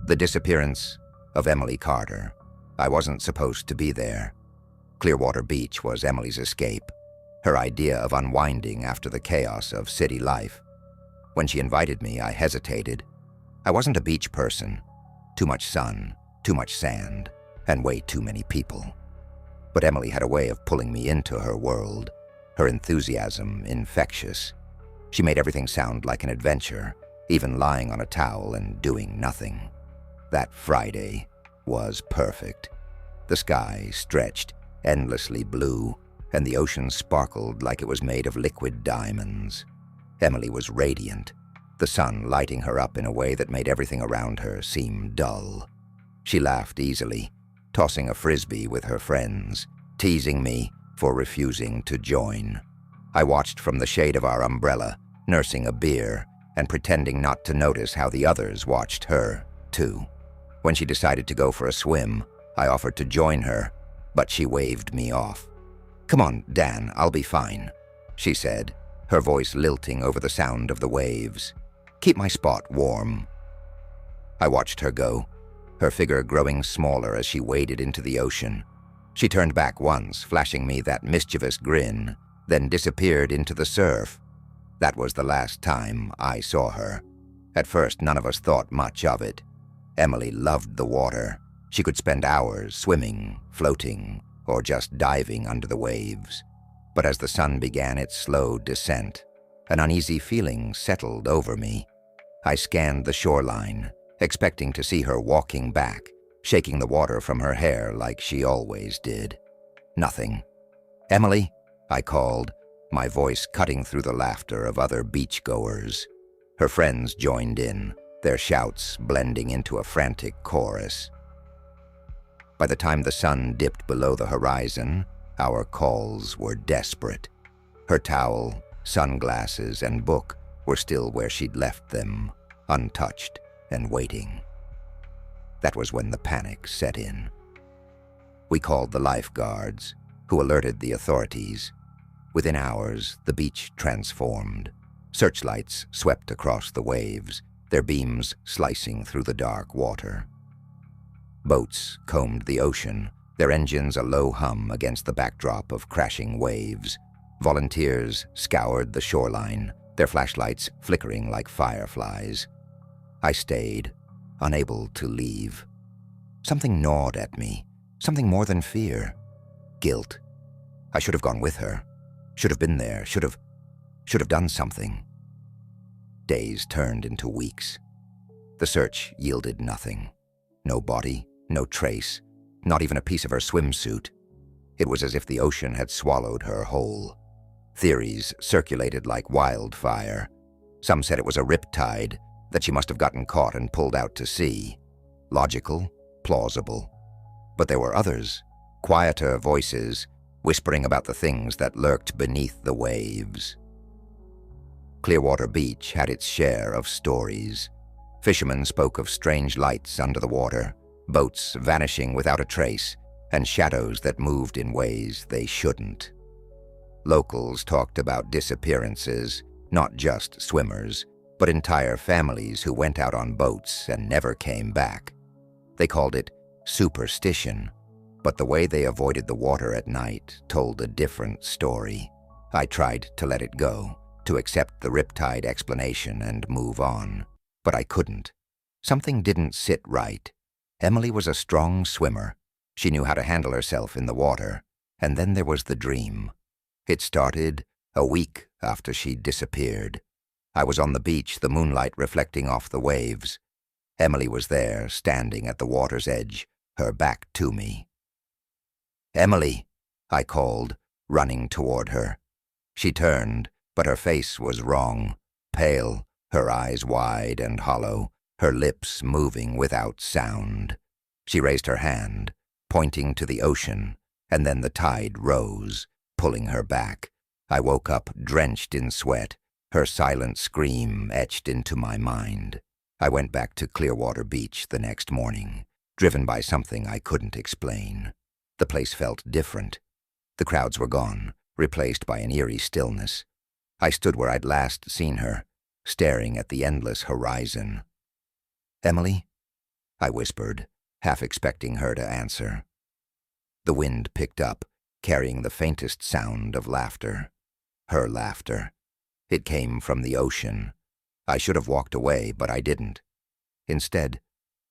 The disappearance of Emily Carter. I wasn't supposed to be there. Clearwater Beach was Emily's escape, her idea of unwinding after the chaos of city life. When she invited me, I hesitated. I wasn't a beach person. Too much sun, too much sand, and way too many people. But Emily had a way of pulling me into her world, her enthusiasm infectious. She made everything sound like an adventure, even lying on a towel and doing nothing. That Friday was perfect. The sky stretched endlessly blue, and the ocean sparkled like it was made of liquid diamonds. Emily was radiant, the sun lighting her up in a way that made everything around her seem dull. She laughed easily, tossing a frisbee with her friends, teasing me for refusing to join. I watched from the shade of our umbrella, nursing a beer and pretending not to notice how the others watched her, too. When she decided to go for a swim, I offered to join her, but she waved me off. "Come on, Dan, I'll be fine," she said, her voice lilting over the sound of the waves. "Keep my spot warm." I watched her go, her figure growing smaller as she waded into the ocean. She turned back once, flashing me that mischievous grin, then disappeared into the surf. That was the last time I saw her. At first, none of us thought much of it. Emily loved the water. She could spend hours swimming, floating, or just diving under the waves. But as the sun began its slow descent, an uneasy feeling settled over me. I scanned the shoreline, expecting to see her walking back, shaking the water from her hair like she always did. Nothing. "Emily," I called, my voice cutting through the laughter of other beachgoers. Her friends joined in, their shouts blending into a frantic chorus. By the time the sun dipped below the horizon, our calls were desperate. Her towel, sunglasses, and book were still where she'd left them, untouched and waiting. That was when the panic set in. We called the lifeguards, who alerted the authorities. Within hours, the beach transformed. Searchlights swept across the waves, their beams slicing through the dark water. Boats combed the ocean, their engines a low hum against the backdrop of crashing waves. Volunteers scoured the shoreline, their flashlights flickering like fireflies. I stayed, unable to leave. Something gnawed at me, something more than fear. Guilt. I should have gone with her, should have been there, should have done something. Days turned into weeks. The search yielded nothing. No body, no trace, not even a piece of her swimsuit. It was as if the ocean had swallowed her whole. Theories circulated like wildfire. Some said it was a riptide, that she must have gotten caught and pulled out to sea. Logical, plausible. But there were others, quieter voices, whispering about the things that lurked beneath the waves. Clearwater Beach had its share of stories. Fishermen spoke of strange lights under the water, boats vanishing without a trace, and shadows that moved in ways they shouldn't. Locals talked about disappearances, not just swimmers, but entire families who went out on boats and never came back. They called it superstition, but the way they avoided the water at night told a different story. I tried to let it go, to accept the riptide explanation and move on, but I couldn't. Something didn't sit right. Emily was a strong swimmer. She knew how to handle herself in the water, and then there was the dream. It started a week after she disappeared. I was on the beach, the moonlight reflecting off the waves. Emily was there, standing at the water's edge, her back to me. "Emily," I called, running toward her. She turned, but her face was wrong, pale, her eyes wide and hollow, her lips moving without sound. She raised her hand, pointing to the ocean, and then the tide rose, pulling her back. I woke up drenched in sweat, her silent scream etched into my mind. I went back to Clearwater Beach the next morning, driven by something I couldn't explain. The place felt different. The crowds were gone, replaced by an eerie stillness. I stood where I'd last seen her, staring at the endless horizon. "Emily?" I whispered, half expecting her to answer. The wind picked up, carrying the faintest sound of laughter. Her laughter. It came from the ocean. I should have walked away, but I didn't. Instead,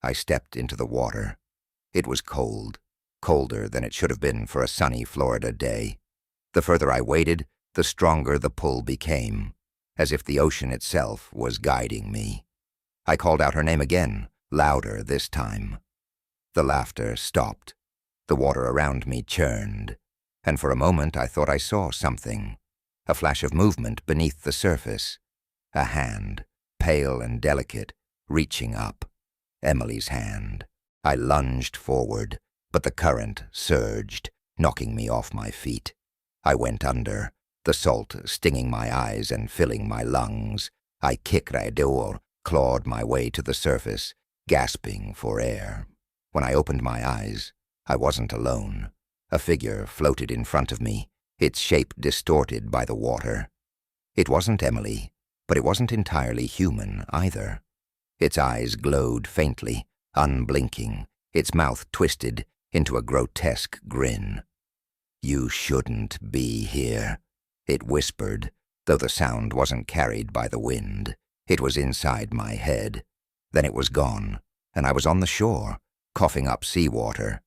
I stepped into the water. It was cold, colder than it should have been for a sunny Florida day. The further I waded, the stronger the pull became, as if the ocean itself was guiding me. I called out her name again, louder this time. The laughter stopped. The water around me churned, and for a moment I thought I saw something. A flash of movement beneath the surface. A hand, pale and delicate, reaching up. Emily's hand. I lunged forward, but the current surged, knocking me off my feet. I went under, the salt stinging my eyes and filling my lungs. I clawed my way to the surface, gasping for air. When I opened my eyes, I wasn't alone. A figure floated in front of me, its shape distorted by the water. It wasn't Emily, but it wasn't entirely human either. Its eyes glowed faintly, unblinking, its mouth twisted into a grotesque grin. "You shouldn't be here," it whispered, though the sound wasn't carried by the wind. It was inside my head. Then it was gone, and I was on the shore, coughing up seawater.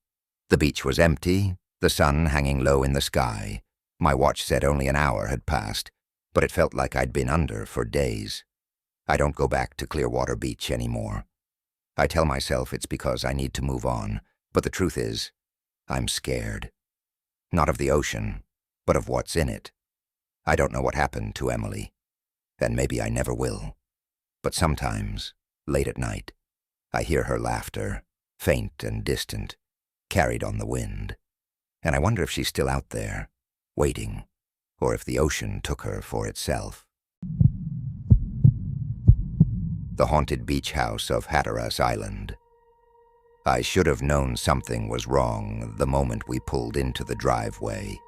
The beach was empty, the sun hanging low in the sky. My watch said only an hour had passed, but it felt like I'd been under for days. I don't go back to Clearwater Beach anymore. I tell myself it's because I need to move on, but the truth is, I'm scared. Not of the ocean, but of what's in it. I don't know what happened to Emily, and maybe I never will. But sometimes, late at night, I hear her laughter, faint and distant, carried on the wind, and I wonder if she's still out there, waiting, or if the ocean took her for itself. The haunted beach house of Hatteras Island. I should have known something was wrong the moment we pulled into the driveway.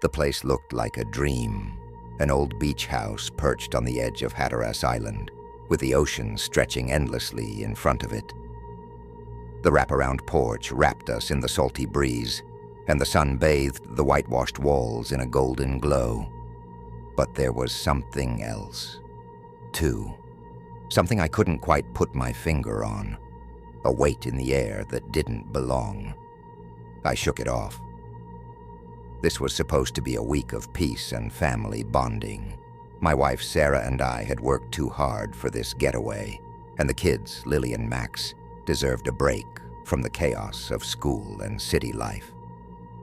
The place looked like a dream, an old beach house perched on the edge of Hatteras Island, with the ocean stretching endlessly in front of it. The wraparound porch wrapped us in the salty breeze, and the sun bathed the whitewashed walls in a golden glow. But there was something else, too. Something I couldn't quite put my finger on. A weight in the air that didn't belong. I shook it off. This was supposed to be a week of peace and family bonding. My wife Sarah and I had worked too hard for this getaway, and the kids, Lily and Max, deserved a break from the chaos of school and city life.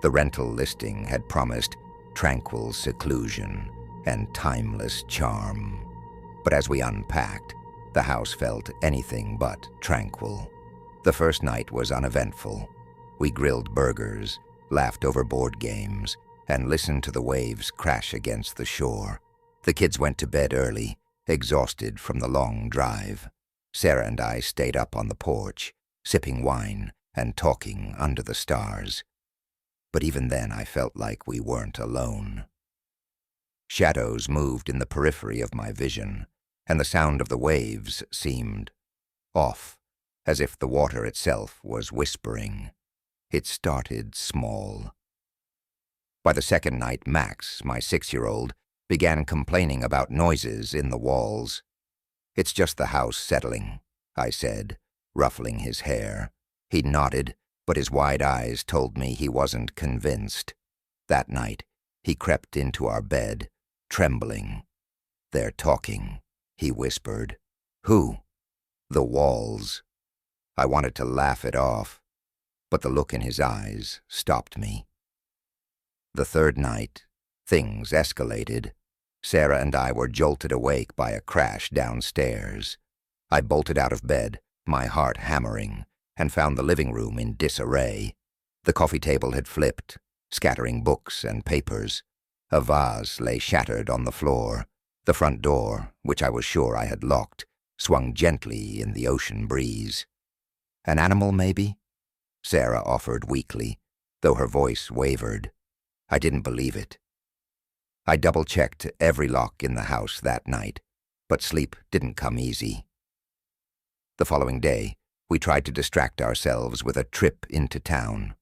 The rental listing had promised tranquil seclusion and timeless charm. But as we unpacked, the house felt anything but tranquil. The first night was uneventful. We grilled burgers, laughed over board games, and listened to the waves crash against the shore. The kids went to bed early, exhausted from the long drive. Sarah and I stayed up on the porch, sipping wine and talking under the stars. But even then I felt like we weren't alone. Shadows moved in the periphery of my vision, and the sound of the waves seemed off, as if the water itself was whispering. It started small. By the second night, Max, my 6-year-old, began complaining about noises in the walls. "It's just the house settling," I said, ruffling his hair. He nodded, but his wide eyes told me he wasn't convinced. That night, he crept into our bed, trembling. "They're talking," he whispered. "Who?" "The walls." I wanted to laugh it off, but the look in his eyes stopped me. The third night, things escalated. Sarah and I were jolted awake by a crash downstairs. I bolted out of bed, my heart hammering, and found the living room in disarray. The coffee table had flipped, scattering books and papers. A vase lay shattered on the floor. The front door, which I was sure I had locked, swung gently in the ocean breeze. "An animal, maybe?" Sarah offered weakly, though her voice wavered. I didn't believe it. I double-checked every lock in the house that night, but sleep didn't come easy. The following day, We tried to distract ourselves with a trip into town.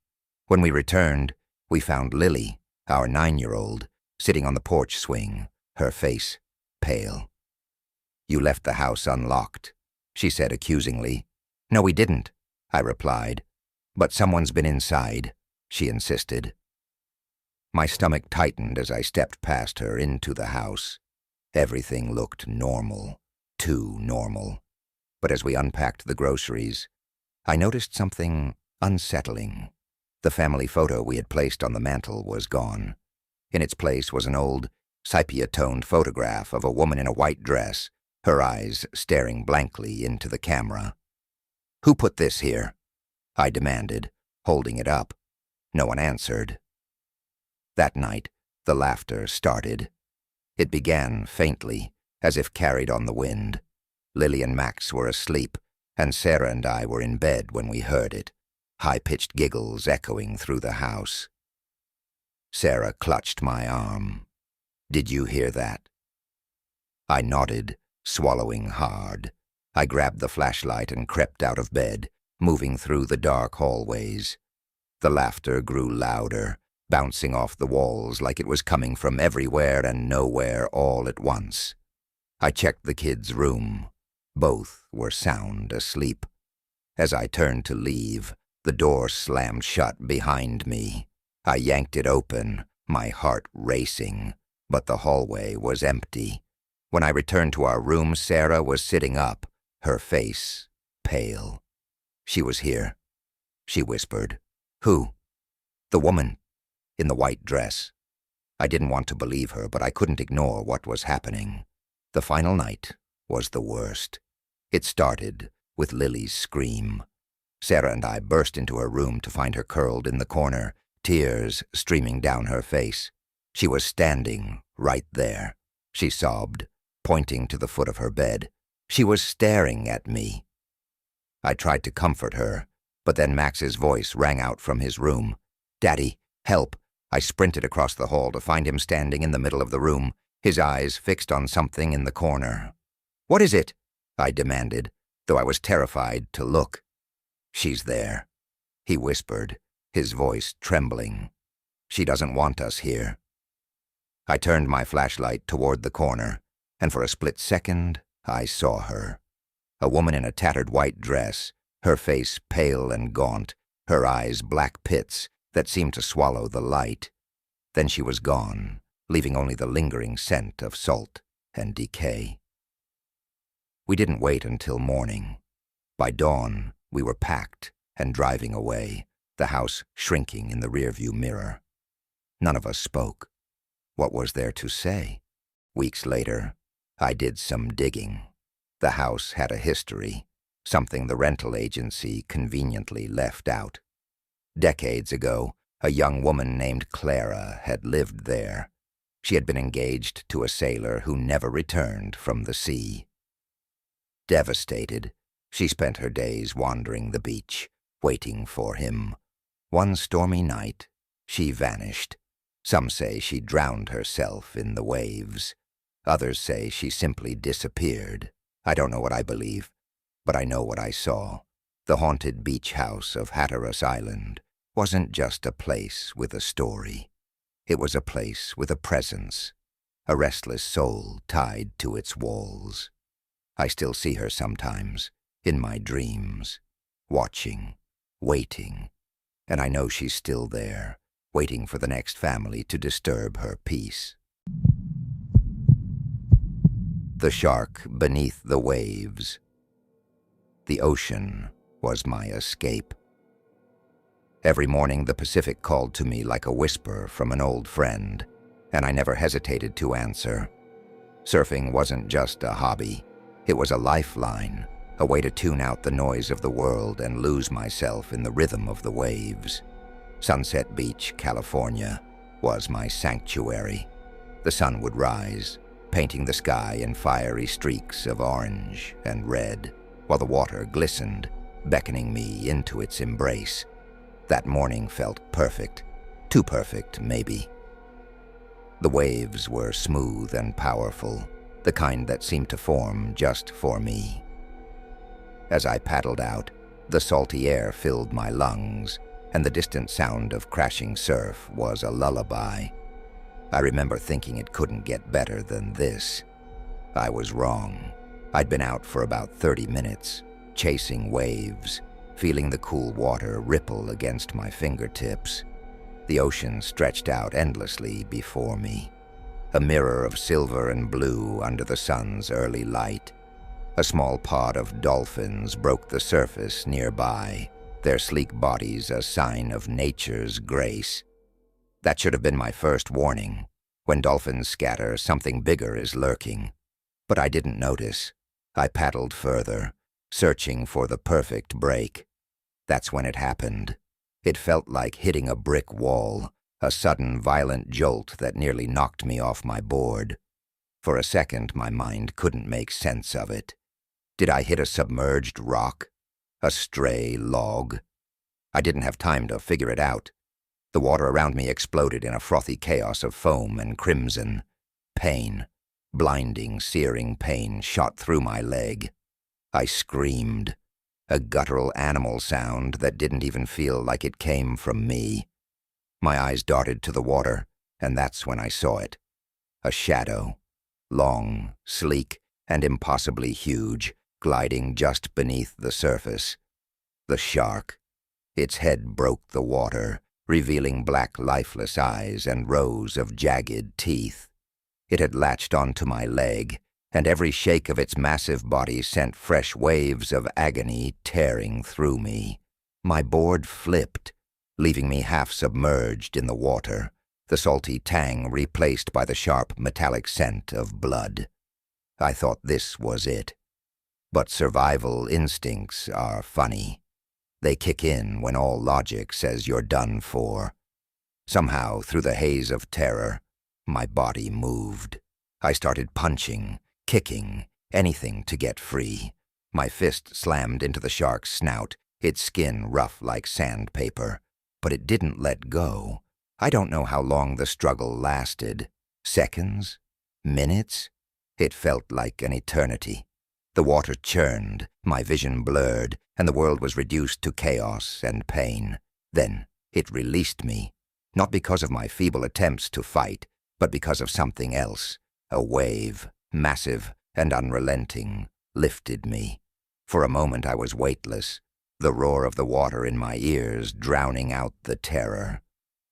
When we returned, we found Lily, our 9-year-old, sitting on the porch swing, her face pale. "You left the house unlocked," she said accusingly. "No, we didn't," I replied. "But someone's been inside," she insisted. My stomach tightened as I stepped past her into the house. Everything looked normal, too normal. But as we unpacked the groceries, I noticed something unsettling. The family photo we had placed on the mantel was gone. In its place was an old, sepia-toned photograph of a woman in a white dress, her eyes staring blankly into the camera. "Who put this here?" I demanded, holding it up. No one answered. That night, the laughter started. It began faintly, as if carried on the wind. Lily and Max were asleep, and Sarah and I were in bed when we heard it, high-pitched giggles echoing through the house. Sarah clutched my arm. "Did you hear that?" I nodded, swallowing hard. I grabbed the flashlight and crept out of bed, moving through the dark hallways. The laughter grew louder, bouncing off the walls like it was coming from everywhere and nowhere all at once. I checked the kids' room. Both were sound asleep. As I turned to leave, the door slammed shut behind me. I yanked it open, my heart racing, but the hallway was empty. When I returned to our room, Sarah was sitting up, her face pale. "She was here," she whispered. "Who?" "The woman in the white dress." I didn't want to believe her, but I couldn't ignore what was happening. The final night was the worst. It started with Lily's scream. Sarah and I burst into her room to find her curled in the corner, tears streaming down her face. She was standing right there, she sobbed, pointing to the foot of her bed. She was staring at me. I tried to comfort her, but then Max's voice rang out from his room. "Daddy, help!" I sprinted across the hall to find him standing in the middle of the room, his eyes fixed on something in the corner. "What is it?" I demanded, though I was terrified to look. "She's there," he whispered, his voice trembling. "She doesn't want us here." I turned my flashlight toward the corner, and for a split second, I saw her. A woman in a tattered white dress, her face pale and gaunt, her eyes black pits that seemed to swallow the light. Then she was gone, leaving only the lingering scent of salt and decay. We didn't wait until morning. By dawn, we were packed and driving away, the house shrinking in the rearview mirror. None of us spoke. What was there to say? Weeks later, I did some digging. The house had a history, something the rental agency conveniently left out. Decades ago, a young woman named Clara had lived there. She had been engaged to a sailor who never returned from the sea. Devastated, she spent her days wandering the beach, waiting for him. One stormy night, she vanished. Some say she drowned herself in the waves. Others say she simply disappeared. I don't know what I believe, but I know what I saw. The haunted beach house of Hatteras Island wasn't just a place with a story. It was a place with a presence, a restless soul tied to its walls. I still see her sometimes, in my dreams, watching, waiting, and I know she's still there, waiting for the next family to disturb her peace. The shark beneath the waves. The ocean was my escape. Every morning the Pacific called to me like a whisper from an old friend, and I never hesitated to answer. Surfing wasn't just a hobby. It was a lifeline, a way to tune out the noise of the world and lose myself in the rhythm of the waves. Sunset Beach, California, was my sanctuary. The sun would rise, painting the sky in fiery streaks of orange and red, while the water glistened, beckoning me into its embrace. That morning felt perfect, too perfect, maybe. The waves were smooth and powerful, the kind that seemed to form just for me. As I paddled out, The salty air filled my lungs, and the distant sound of crashing surf was a lullaby. I remember thinking it couldn't get better than this. I was wrong. I'd been out for about 30 minutes, chasing waves, feeling the cool water ripple against my fingertips. The ocean stretched out endlessly before me, a mirror of silver and blue under the sun's early light. A small pod of dolphins broke the surface nearby, their sleek bodies a sign of nature's grace. That should have been my first warning. When dolphins scatter, something bigger is lurking. But I didn't notice. I paddled further, searching for the perfect break. That's when it happened. It felt like hitting a brick wall, a sudden violent jolt that nearly knocked me off my board. For a second, my mind couldn't make sense of it. Did I hit a submerged rock? A stray log? I didn't have time to figure it out. The water around me exploded in a frothy chaos of foam and crimson. Pain, blinding, searing pain shot through my leg. I screamed, a guttural animal sound that didn't even feel like it came from me. My eyes darted to the water, and that's when I saw it. A shadow, long, sleek, and impossibly huge, gliding just beneath the surface. The shark. Its head broke the water, revealing black, lifeless eyes and rows of jagged teeth. It had latched onto my leg, and every shake of its massive body sent fresh waves of agony tearing through me. My board flipped, leaving me half submerged in the water, the salty tang replaced by the sharp metallic scent of blood. I thought this was it. But survival instincts are funny. They kick in when all logic says you're done for. Somehow, through the haze of terror, my body moved. I started punching, kicking, anything to get free. My fist slammed into the shark's snout, its skin rough like sandpaper. But it didn't let go. I don't know how long the struggle lasted. Seconds? Minutes? It felt like an eternity. The water churned, my vision blurred, and the world was reduced to chaos and pain. Then it released me, not because of my feeble attempts to fight, but because of something else. A wave, massive and unrelenting, lifted me. For a moment I was weightless, the roar of the water in my ears drowning out the terror.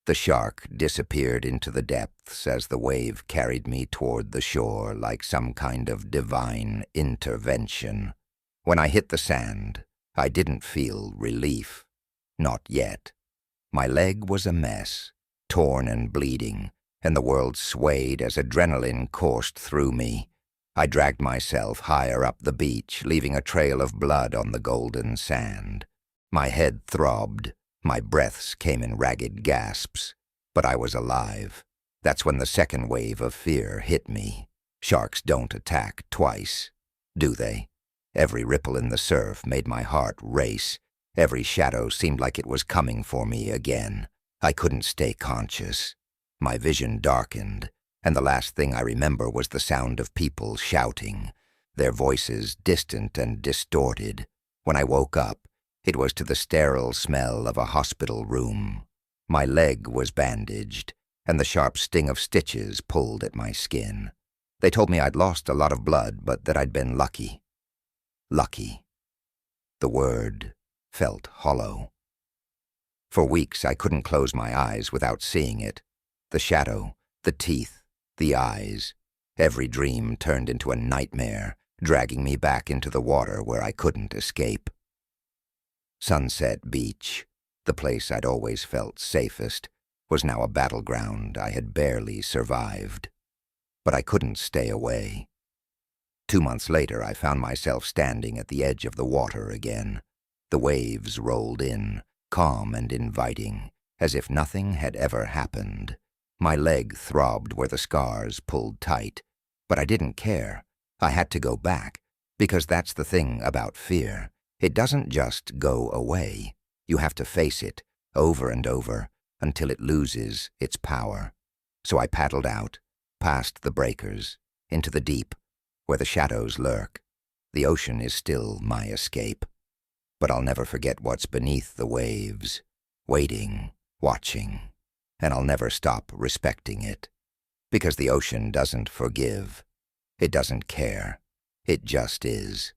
The shark disappeared into the depths as the wave carried me toward the shore like some kind of divine intervention. When I hit the sand, I didn't feel relief. Not yet. My leg was a mess, torn and bleeding, and the world swayed as adrenaline coursed through me. I dragged myself higher up the beach, leaving a trail of blood on the golden sand. My head throbbed. My breaths came in ragged gasps, but I was alive. That's when the second wave of fear hit me. Sharks don't attack twice, do they? Every ripple in the surf made my heart race. Every shadow seemed like it was coming for me again. I couldn't stay conscious. My vision darkened, and the last thing I remember was the sound of people shouting, their voices distant and distorted. When I woke up, it was to the sterile smell of a hospital room. My leg was bandaged, and the sharp sting of stitches pulled at my skin. They told me I'd lost a lot of blood, but that I'd been lucky. Lucky. The word felt hollow. For weeks I couldn't close my eyes without seeing it. The shadow, the teeth, the eyes. Every dream turned into a nightmare, dragging me back into the water where I couldn't escape. Sunset Beach, the place I'd always felt safest, was now a battleground I had barely survived. But I couldn't stay away. 2 months later, I found myself standing at the edge of the water again. The waves rolled in, calm and inviting, as if nothing had ever happened. My leg throbbed where the scars pulled tight, but I didn't care. I had to go back, because that's the thing about fear. It doesn't just go away. You have to face it, over and over, until it loses its power. So I paddled out, past the breakers, into the deep, where the shadows lurk. The ocean is still my escape. But I'll never forget what's beneath the waves, waiting, watching, and I'll never stop respecting it. Because the ocean doesn't forgive. It doesn't care. It just is.